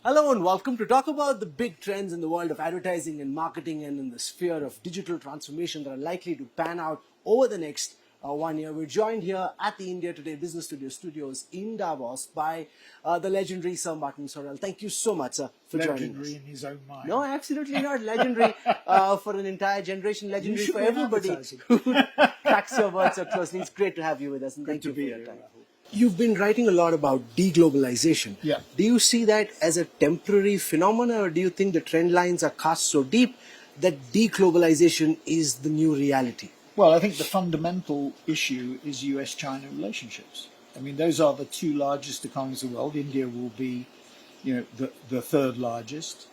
Hello and welcome to talk about the big trends in the world of advertising and marketing and in the sphere of digital transformation that are likely to pan out over the next 1 year. We're joined here at the India Today Business Studios in Davos by the legendary Sir Martin Sorell. Thank you so much, sir, for joining us. Legendary in his own mind. No, absolutely not. Legendary for an entire generation, legendary for everybody who tracks your words so closely. It's great to have you with us and thank you for your time. You've been writing a lot about deglobalization. Yeah. Do you see that as a temporary phenomenon, or do you think the trend lines are cast so deep that deglobalization is the new reality? Well, I think the fundamental issue is US-China relationships. I mean, those are the two largest economies of the world. India will be, the third largest.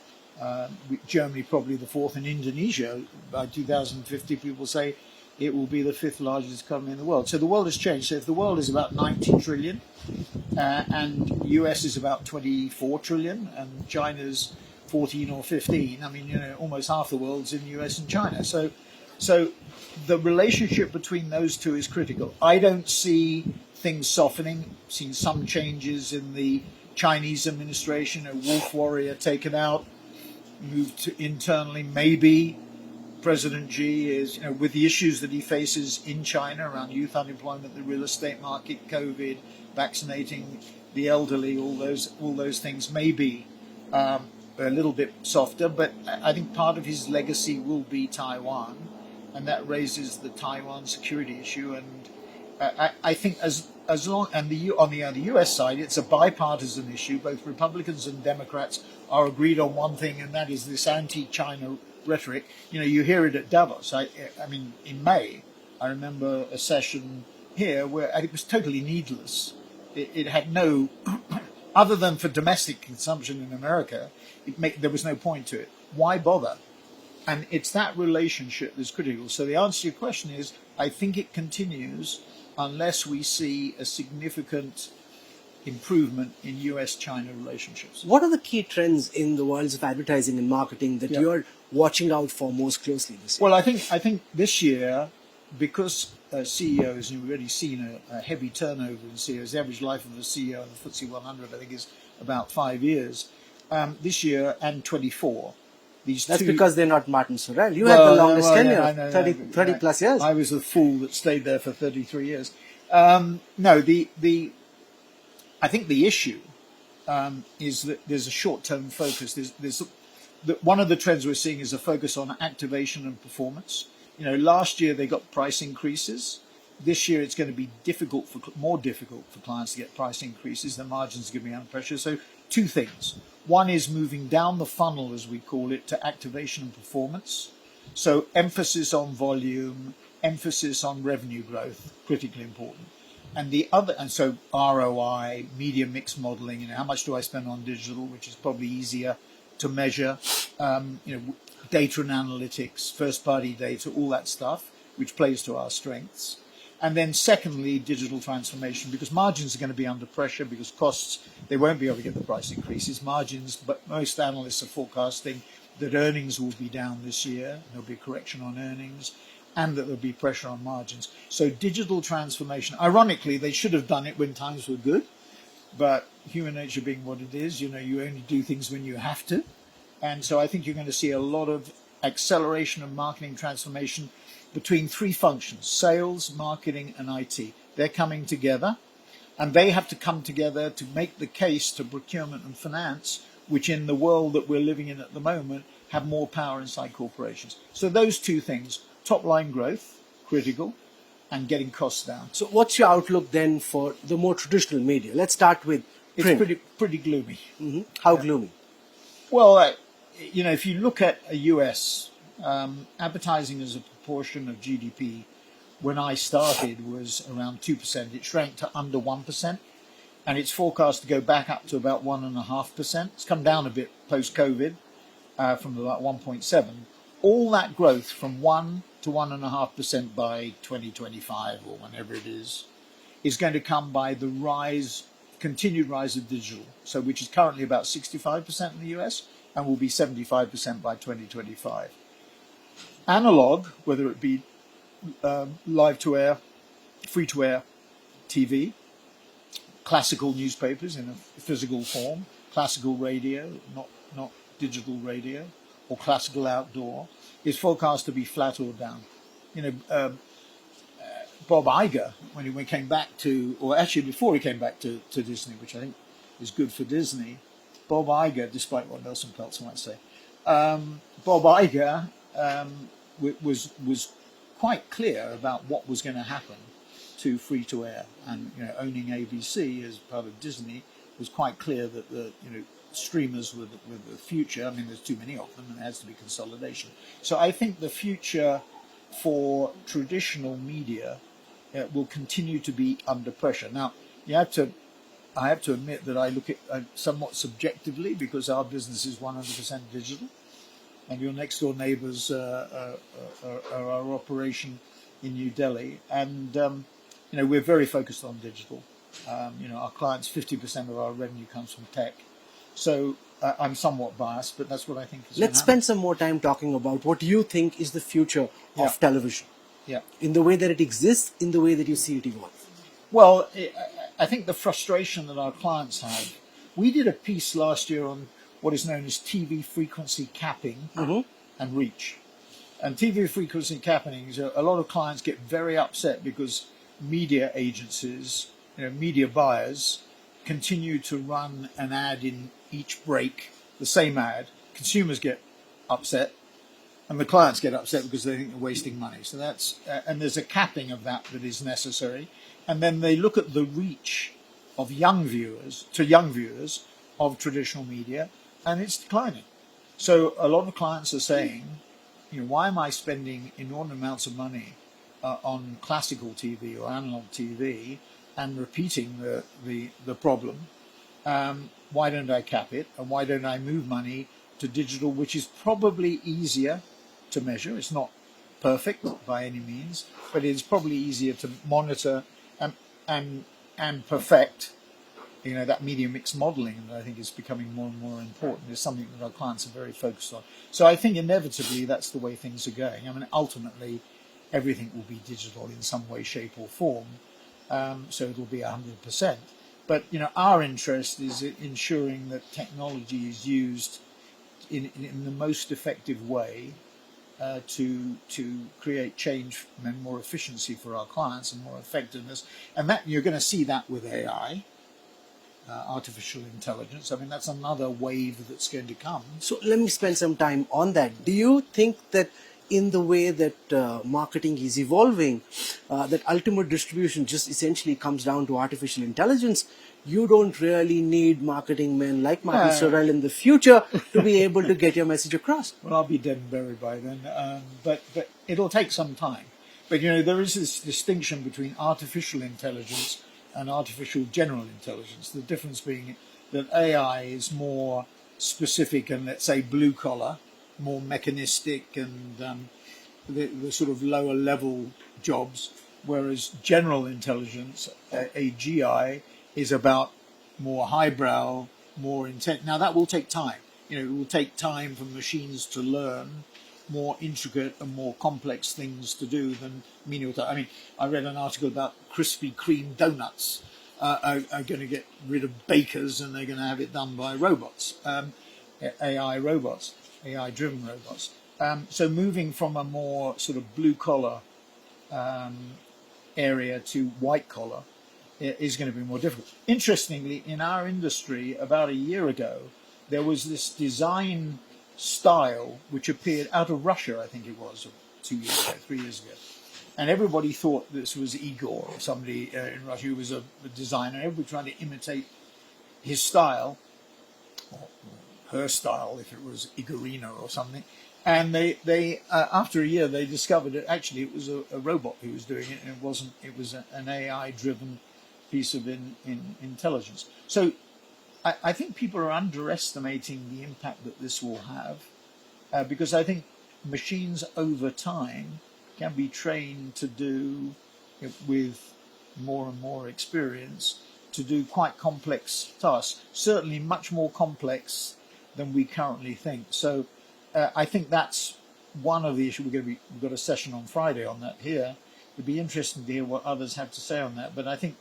Germany probably the fourth, and Indonesia by 2050, people say it will be the fifth largest economy in the world. So the world has changed. So if the world is about 90 trillion and US is about 24 trillion and China's 14 or 15, I mean, almost half the world's in US and China. So the relationship between those two is critical. I don't see things softening. I've seen some changes in the Chinese administration, a wolf warrior taken out, moved to internally, maybe. President Xi is, with the issues that he faces in China around youth unemployment, the real estate market, COVID, vaccinating the elderly, all those things may be a little bit softer. But I think part of his legacy will be Taiwan, and that raises the Taiwan security issue. And I think as long on the U.S. side, it's a bipartisan issue. Both Republicans and Democrats are agreed on one thing, and that is this anti-China rhetoric. You hear it at Davos. I mean, in May, I remember a session here where it was totally needless. It had no, other than for domestic consumption in America, there was no point to it. Why bother? And it's that relationship that's critical. So the answer to your question is, I think it continues unless we see a significant improvement in US-China relationships. What are the key trends in the worlds of advertising and marketing that you're watching out for most closely this year? Well, I think this year, because CEOs, and we've already seen a heavy turnover in CEOs, the average life of a CEO in the FTSE 100, I think, is about 5 years. This year and 24. That's because they're not Martin Sorrell. You had the longest tenure, 30 plus years. I was the fool that stayed there for 33 years. I think the issue is that there's a short-term focus. One of the trends we're seeing is a focus on activation and performance. Last year they got price increases. This year it's going to be more difficult for clients to get price increases. Their margins are going to be under pressure. So two things. One is moving down the funnel, as we call it, to activation and performance. So emphasis on volume, emphasis on revenue growth, critically important. And so ROI, media mix modeling, how much do I spend on digital, which is probably easier to measure, data and analytics, first party data, all that stuff, which plays to our strengths. And then secondly, digital transformation, because margins are going to be under pressure because costs, they won't be able to get the price increases. Margins, but most analysts are forecasting that earnings will be down this year. There'll be a correction on earnings, and that there'll be pressure on margins. So digital transformation, ironically, they should have done it when times were good, but human nature being what it is, you only do things when you have to. And so I think you're going to see a lot of acceleration of marketing transformation between three functions: sales, marketing, and IT. They're coming together, and they have to come together to make the case to procurement and finance, which in the world that we're living in at the moment have more power inside corporations. So those two things, top line growth, critical, and getting costs down. So what's your outlook then for the more traditional media? Let's start with print. It's pretty gloomy. Mm-hmm. How gloomy? Well, if you look at a US, advertising as a proportion of GDP, when I started, was around 2%. It shrank to under 1%, and it's forecast to go back up to about 1.5%. It's come down a bit post-COVID from about 1.7. All that growth from 1 to 1.5% by 2025 or whenever it is going to come by the continued rise of digital, so which is currently about 65% in the US and will be 75% by 2025. Analog, whether it be live to air, free to air TV, classical newspapers in a physical form, classical radio, not digital radio, or classical outdoor, is forecast to be flat or down. You know, Bob Iger, when he came back to, or actually before he came back to Disney, which I think is good for Disney, Bob Iger, despite what Nelson Peltz might say, Bob Iger was quite clear about what was going to happen to free-to-air, and owning ABC as part of Disney was quite clear that the streamers were the future. I mean, there's too many of them, and there has to be consolidation. So I think the future for traditional media will continue to be under pressure. Now, I have to admit that I look at somewhat subjectively, because our business is 100% digital, and your next door neighbours are our operation in New Delhi, and we're very focused on digital. Our clients, 50% of our revenue comes from tech, so I'm somewhat biased, but that's what I think is. Let's spend some more time talking about what you think is the future of television. Yeah. In the way that it exists, in the way that you see it evolve. Well, I think the frustration that our clients have. We did a piece last year on what is known as TV frequency capping and reach. And TV frequency capping is a lot of clients get very upset because media agencies, media buyers, continue to run an ad in each break, the same ad. Consumers get upset, and the clients get upset because they think they're wasting money. So that's and there's a capping of that is necessary. And then they look at the reach of young viewers of traditional media, and it's declining. So a lot of clients are saying, why am I spending enormous amounts of money on classical TV or analog TV and repeating the problem? Why don't I cap it? And why don't I move money to digital, which is probably easier to measure? It's not perfect by any means, but it's probably easier to monitor and perfect. That media mix modeling that I think is becoming more and more important is something that our clients are very focused on. So I think inevitably that's the way things are going. I mean, ultimately, everything will be digital in some way, shape or form. So it'll be 100%. But, our interest is in ensuring that technology is used in the most effective way to create change and more efficiency for our clients and more effectiveness. And that you're going to see that with AI. Artificial intelligence. I mean, that's another wave that's going to come. So let me spend some time on that. Do you think that in the way that marketing is evolving, that ultimate distribution just essentially comes down to artificial intelligence? You don't really need marketing men like Martin Sorrell in the future to be able to get your message across. Well, I'll be dead and buried by then, but it'll take some time. But, there is this distinction between artificial intelligence and artificial general intelligence. The difference being that AI is more specific and, let's say, blue collar, more mechanistic and the sort of lower level jobs, whereas general intelligence, AGI, is about more highbrow, more intent. Now that will take time. It will take time for machines to learn more intricate and more complex things to do than menial tasks. I mean, I read an article about Krispy Kreme donuts are going to get rid of bakers and they're going to have it done by robots, AI robots, AI-driven robots. So moving from a more sort of blue-collar area to white-collar is going to be more difficult. Interestingly, in our industry, about a year ago, there was this design style which appeared out of Russia, I think it was, 2 years ago, 3 years ago. And everybody thought this was Igor, somebody in Russia who was a designer. Everybody trying to imitate his style, or her style, if it was Igorina or something. And they after a year, they discovered that actually it was a robot who was doing it, and it wasn't. It was an AI-driven piece of intelligence. So I think people are underestimating the impact that this will have, because I think machines over time can be trained to do, with more and more experience, to do quite complex tasks, certainly much more complex than we currently think. So I think that's one of the issues. We've got a session on Friday on that here. It'd be interesting to hear what others have to say on that. But I think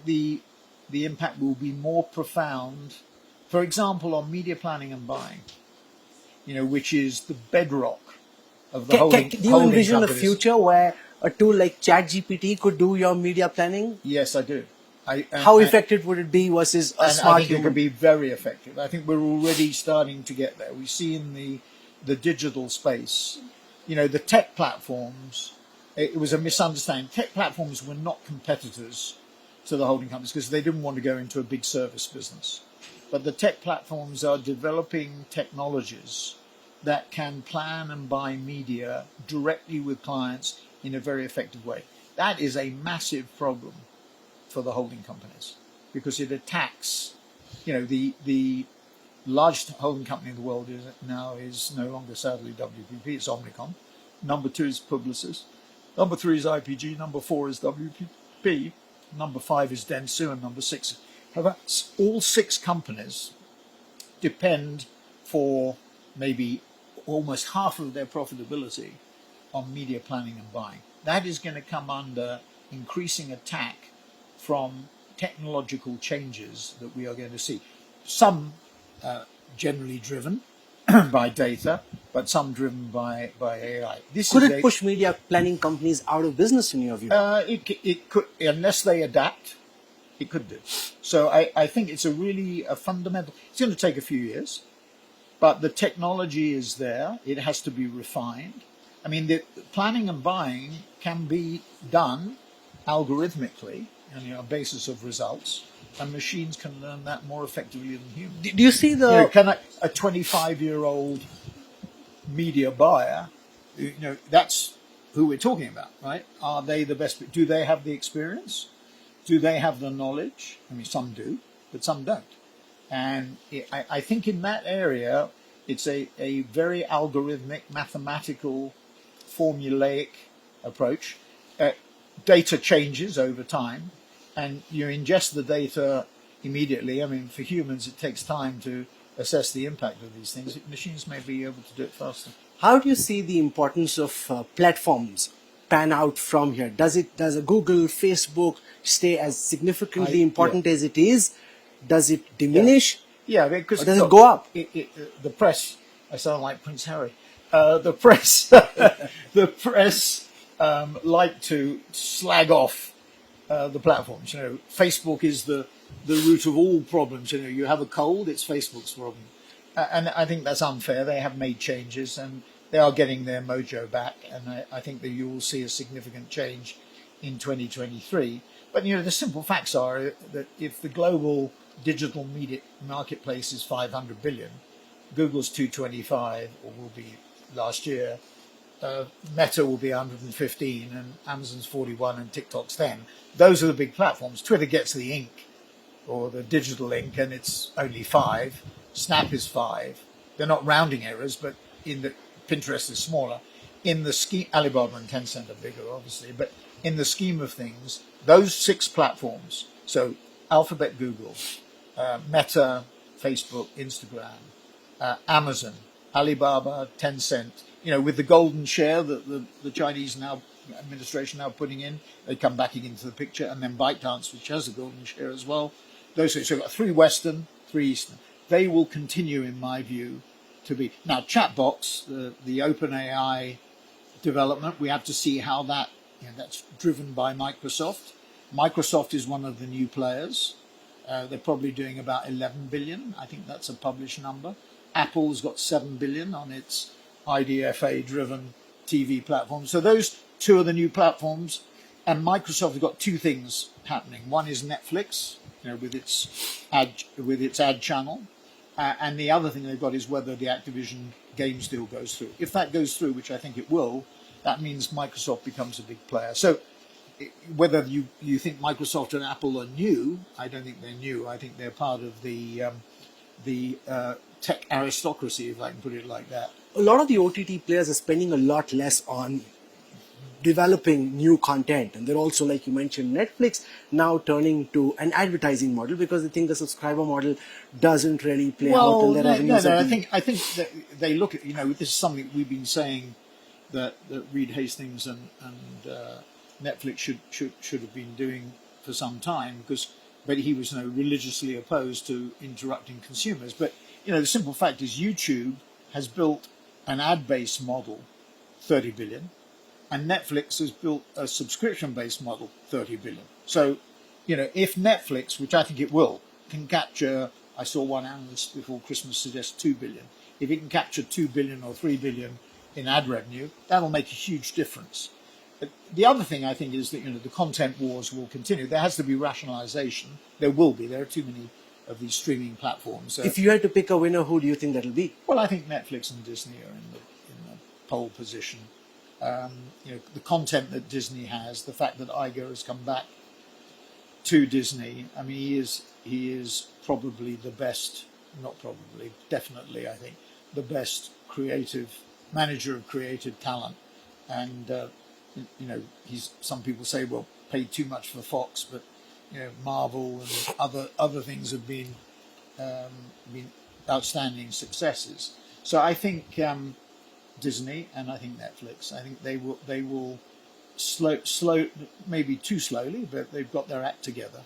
the impact will be more profound For example, on media planning and buying, which is the bedrock of the Do you holding envision a companies. future where a tool like ChatGPT could do your media planning? Yes, I do. How effective would it be versus a And smart I think it human? could be very effective. I think we're already starting to get there. We see in the digital space, the tech platforms, it was a misunderstanding. Tech platforms were not competitors to the holding companies because they didn't want to go into a big service business. But the tech platforms are developing technologies that can plan and buy media directly with clients in a very effective way. That is a massive problem for the holding companies because it attacks, the largest holding company in the world is no longer sadly WPP, it's Omnicom. Number 2 is Publicis. Number 3 is IPG. Number 4 is WPP. Number 5 is Dentsu, and number 6. However, all 6 companies depend for maybe almost half of their profitability on media planning and buying. That is going to come under increasing attack from technological changes that we are going to see. Some generally driven by data, but some driven by AI. Could it push media planning companies out of business in your view? It could, unless they adapt, it could do. So I think it's a fundamental. It's going to take a few years, but the technology is there. It has to be refined. I mean, the planning and buying can be done algorithmically on a basis of results, and machines can learn that more effectively than humans. Do you see the... Can a 25-year-old media buyer, that's who we're talking about, right? Are they the best? Do they have the experience? Do they have the knowledge? I mean, some do, but some don't. And I think in that area, it's a very algorithmic, mathematical, formulaic approach. Data changes over time, and you ingest the data immediately. I mean, for humans, it takes time to assess the impact of these things. Machines may be able to do it faster. How do you see the importance of platforms pan out from here? Does a Google, Facebook stay as significantly important as it is? Does it diminish? Yeah, because or does it go up? The press. I sound like Prince Harry. The press. The press like to slag off the platforms. Facebook is the root of all problems. You have a cold, it's Facebook's problem. And I think that's unfair. They have made changes and they are getting their mojo back. And I think that you will see a significant change in 2023. But, the simple facts are that if the global digital media marketplace is 500 billion, Google's 225, or will be last year, Meta will be 115, and Amazon's 41, and TikTok's 10. Those are the big platforms. Twitter gets the ink, or the digital ink, and it's only 5. Snap is 5. They're not rounding errors, but Pinterest is smaller. In the scheme, Alibaba and Tencent are bigger, obviously, but in the scheme of things, those 6 platforms, so Alphabet, Google, Meta, Facebook, Instagram, Amazon, Alibaba, Tencent, with the golden share that the Chinese administration now putting in, they come back into the picture, and then ByteDance, which has a golden share as well. Those 6, so we've got 3 Western, 3 Eastern. They will continue, in my view, to be. Now, chatbots, the OpenAI development, we have to see how that's driven by Microsoft. Microsoft is one of the new players. They're probably doing about 11 billion. I think that's a published number. Apple's got 7 billion on its IDFA-driven TV platform. So those 2 are the new platforms. And Microsoft has got 2 things happening. One is Netflix, with its ad channel. And the other thing they've got is whether the Activision games deal goes through. If that goes through, which I think it will, that means Microsoft becomes a big player. So whether you think Microsoft and Apple are new, I don't think they're new. I think they're part of the tech aristocracy, if I can put it like that. A lot of the OTT players are spending a lot less on developing new content, and they're also, like you mentioned, Netflix now turning to an advertising model because they think the subscriber model doesn't really play out in their revenues. I think that they look at this is something we've been saying that Reed Hastings and Netflix should have been doing for some time, because but he was religiously opposed to interrupting consumers. But the simple fact is YouTube has built an ad-based model, 30 billion, and Netflix has built a subscription-based model, 30 billion. So, if Netflix, which I think it will, can capture, I saw one analyst before Christmas suggest 2 billion. If it can capture 2 billion or 3 billion in ad revenue, that'll make a huge difference. But the other thing I think is that, the content wars will continue. There has to be rationalization. There will be. There are too many of these streaming platforms. If you had to pick a winner, who do you think that'll be? Well, I think Netflix and Disney are in the pole position. The content that Disney has, the fact that Iger has come back to Disney. I mean, he is probably the best, not probably, definitely, I think, the best manager of creative talent. And, he's, some people say, well, paid too much for Fox, but, Marvel and other things have been outstanding successes. So I think Disney and I think Netflix, I think they will slow, maybe too slowly, but they've got their act together.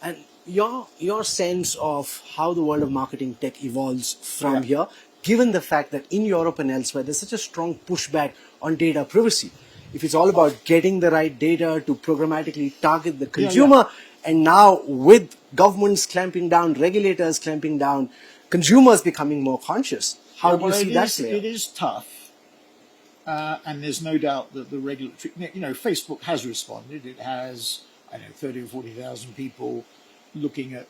And your sense of how the world of marketing tech evolves from here, given the fact that in Europe and elsewhere, there's such a strong pushback on data privacy. If it's all about getting the right data to programmatically target the consumer, and now with governments clamping down, regulators clamping down, consumers becoming more conscious, how do you see that play out? It is tough. And there's no doubt that the regulatory, Facebook has responded. It has, 30 or 40,000 people looking at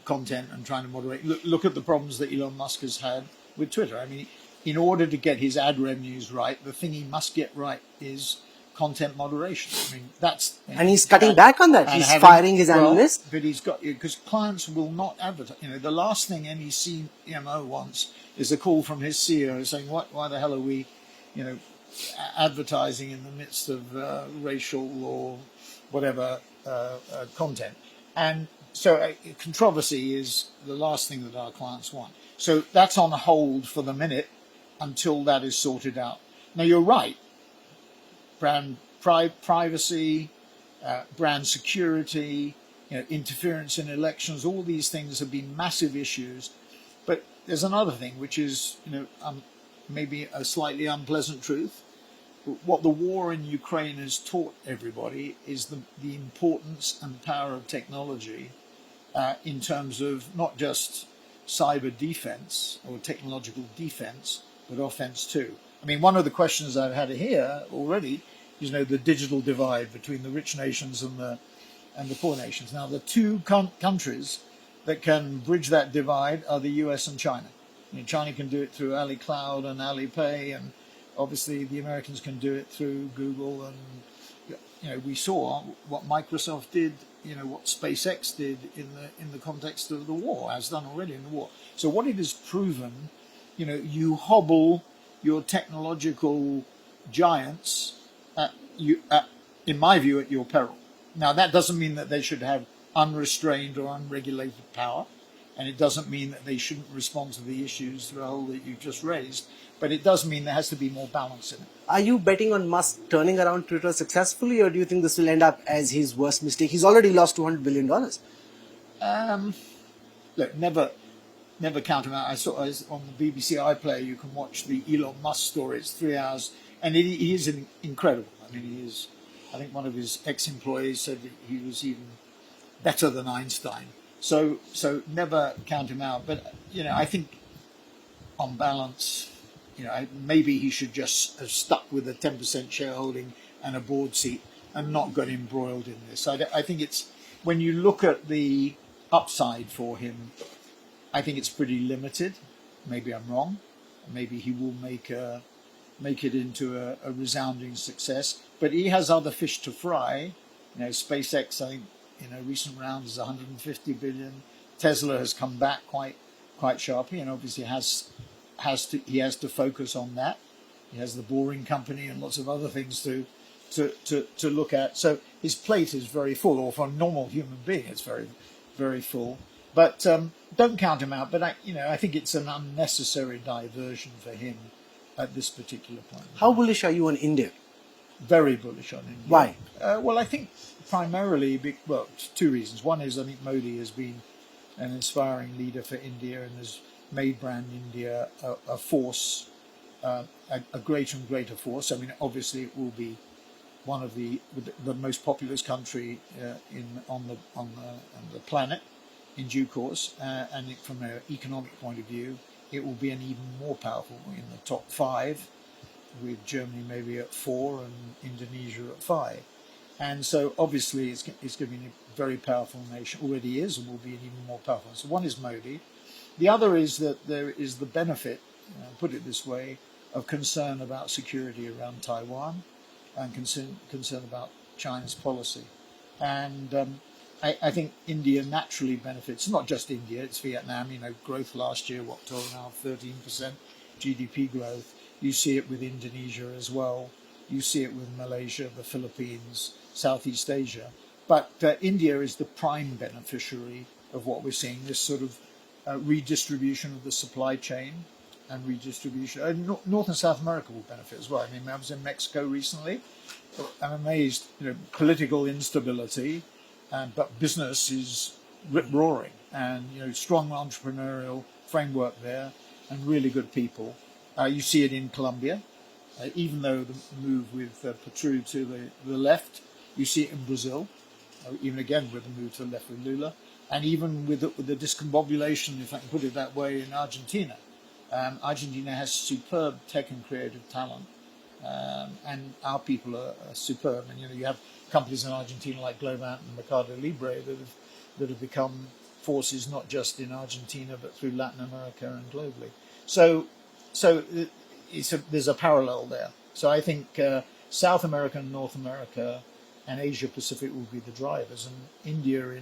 content and trying to moderate. Look at the problems that Elon Musk has had with Twitter. I mean, in order to get his ad revenues right, the thing he must get right is content moderation. I mean, that's... And he's cutting back on that. He's firing his analysts. But he's got... Because clients will not advertise. The last thing any CMO wants is a call from his CEO saying, why the hell are we, advertising in the midst of racial or whatever content. And so controversy is the last thing that our clients want. So that's on hold for the minute until that is sorted out. Now, you're right. Brand privacy, brand security, interference in elections, all these things have been massive issues. But there's another thing, which is, maybe a slightly unpleasant truth. What the war in Ukraine has taught everybody is the importance and power of technology in terms of not just cyber defense or technological defense, but offense too. I mean, one of the questions I've had here already is, the digital divide between the rich nations and the poor nations. Now, the two countries that can bridge that divide are the US and China. China can do it through AliCloud and Alipay, and obviously the Americans can do it through Google. And we saw what Microsoft did, what SpaceX did in the context of the war, has done already in the war. So what it has proven, you hobble your technological giants, in my view, at your peril. Now, that doesn't mean that they should have unrestrained or unregulated power. And it doesn't mean that they shouldn't respond to the issues, Rahul, that you've just raised. But it does mean there has to be more balance in it. Are you betting on Musk turning around Twitter successfully, or do you think this will end up as his worst mistake? He's already lost $200 billion. Look, never count him out. I saw on the BBC iPlayer, you can watch the Elon Musk story. It's 3 hours. And he is incredible. I mean, he is. I think one of his ex-employees said that he was even better than Einstein. So never count him out. But, I think on balance, maybe he should just have stuck with a 10% shareholding and a board seat and not got embroiled in this. I think it's, when you look at the upside for him, I think it's pretty limited. Maybe I'm wrong. Maybe he will make it into a resounding success. But he has other fish to fry. SpaceX, I think, recent rounds is 150 billion. Tesla has come back quite sharply, and obviously he has to focus on that. He has the Boring Company and lots of other things to look at. So his plate is very full, or for a normal human being, it's very, very full. But don't count him out. But I think it's an unnecessary diversion for him at this particular point. How bullish are you on India? Very bullish on India. Why? Well, I think primarily, two reasons. One is I think Modi has been an inspiring leader for India and has made brand India a force, a greater and greater force. I mean, obviously, it will be one of the most populous country on the planet in due course, and from an economic point of view, it will be an even more powerful in the top five, with Germany maybe at 4 and Indonesia at 5. And so obviously it's going to be a very powerful nation, already is, and will be an even more powerful. So one is Modi. The other is that there is the benefit, put it this way, of concern about security around Taiwan and concern about China's policy. And I think India naturally benefits, not just India, it's Vietnam, growth last year, total now 13% GDP growth. You see it with Indonesia as well. You see it with Malaysia, the Philippines, Southeast Asia. But India is the prime beneficiary of what we're seeing, this sort of redistribution of the supply chain and redistribution. North and South America will benefit as well. I mean, I was in Mexico recently. I'm amazed, political instability, but business is rip-roaring, and strong entrepreneurial framework there, and really good people. You see it in Colombia, even though the move with Petru to the left. You see it in Brazil, even again with the move to the left with Lula, and even with the discombobulation, if I can put it that way, in Argentina. Argentina has superb tech and creative talent, and our people are superb. And you have companies in Argentina like Globant and Mercado Libre that have become forces not just in Argentina but through Latin America and globally. So there's a parallel there. So I think South America and North America and Asia Pacific will be the drivers, and India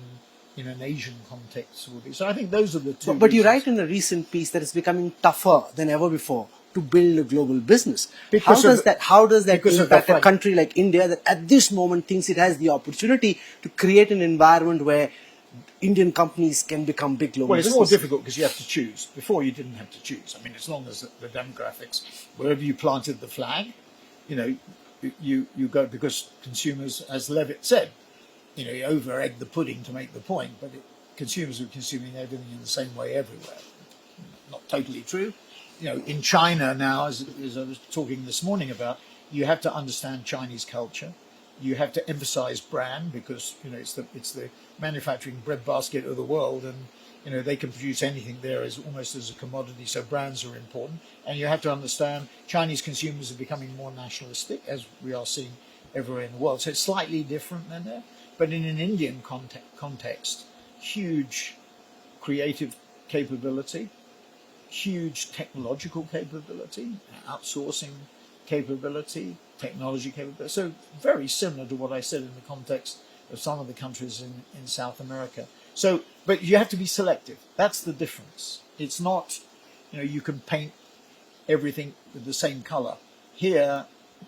in an Asian context will be. So I think those are the two. But you write in a recent piece that it's becoming tougher than ever before to build a global business. How does that impact a country like India that at this moment thinks it has the opportunity to create an environment where Indian companies can become big global businesses? Well, it's more difficult because you have to choose. Before you didn't have to choose. I mean, as long as the demographics, wherever you planted the flag, you go, because consumers, as Levitt said, you over-egg the pudding to make the point, but consumers are consuming everything in the same way everywhere. Not totally true. In China now, as I was talking this morning about, you have to understand Chinese culture. You have to emphasize brand because it's the manufacturing breadbasket of the world, and they can produce anything there as almost as a commodity. So brands are important, and you have to understand Chinese consumers are becoming more nationalistic, as we are seeing everywhere in the world. So it's slightly different than there, but in an Indian context, huge creative capability, huge technological capability, outsourcing capability, technology capability. So very similar to what I said in the context of some of the countries in South America. So, but you have to be selective. That's the difference. It's not, you can paint everything with the same color. Here,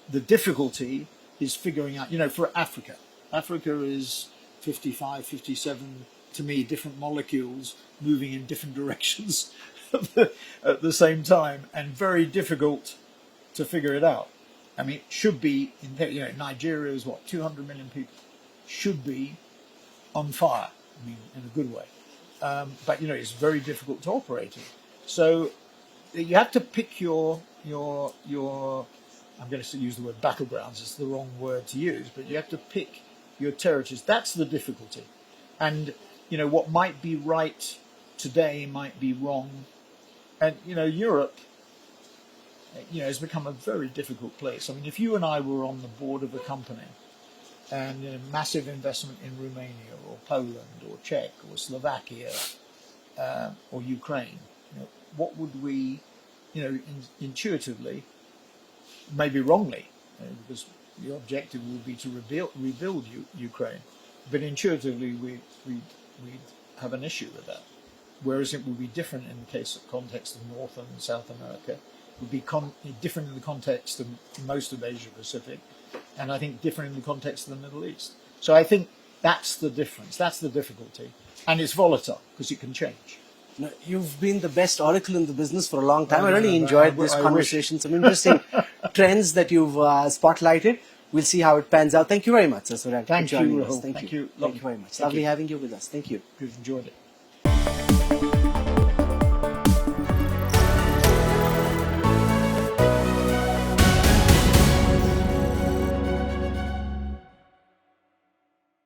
the difficulty is figuring out, for Africa. Africa is 55, 57, to me, different molecules moving in different directions at the same time, and very difficult to figure it out. I mean, it should be, Nigeria is 200 million people, should be on fire, in a good way. But, it's very difficult to operate in. So you have to pick your I'm going to use the word battlegrounds, it's the wrong word to use, but you have to pick your territories. That's the difficulty. And, what might be right today might be wrong. And, Europe, has become a very difficult place. I mean, if you and I were on the board of a company and massive investment in Romania or Poland or Czech or Slovakia or Ukraine, what would we, intuitively, maybe wrongly, because the objective would be to rebuild Ukraine, but intuitively we'd have an issue with that. Whereas it would be different in the context of North and South America, it would be different in the context of most of Asia Pacific, and I think different in the context of the Middle East. So I think that's the difference, that's the difficulty, and it's volatile because it can change. Now, you've been the best oracle in the business for a long time. I really enjoyed this conversation. Some interesting trends that you've spotlighted. we'll see how it pans out. Thank you very much, Sir Sorell, for Thank you, joining us. Rahul. Thank Thank you. you. Thank you very much. Thank Lovely you. having you with us. Thank you. We've enjoyed it.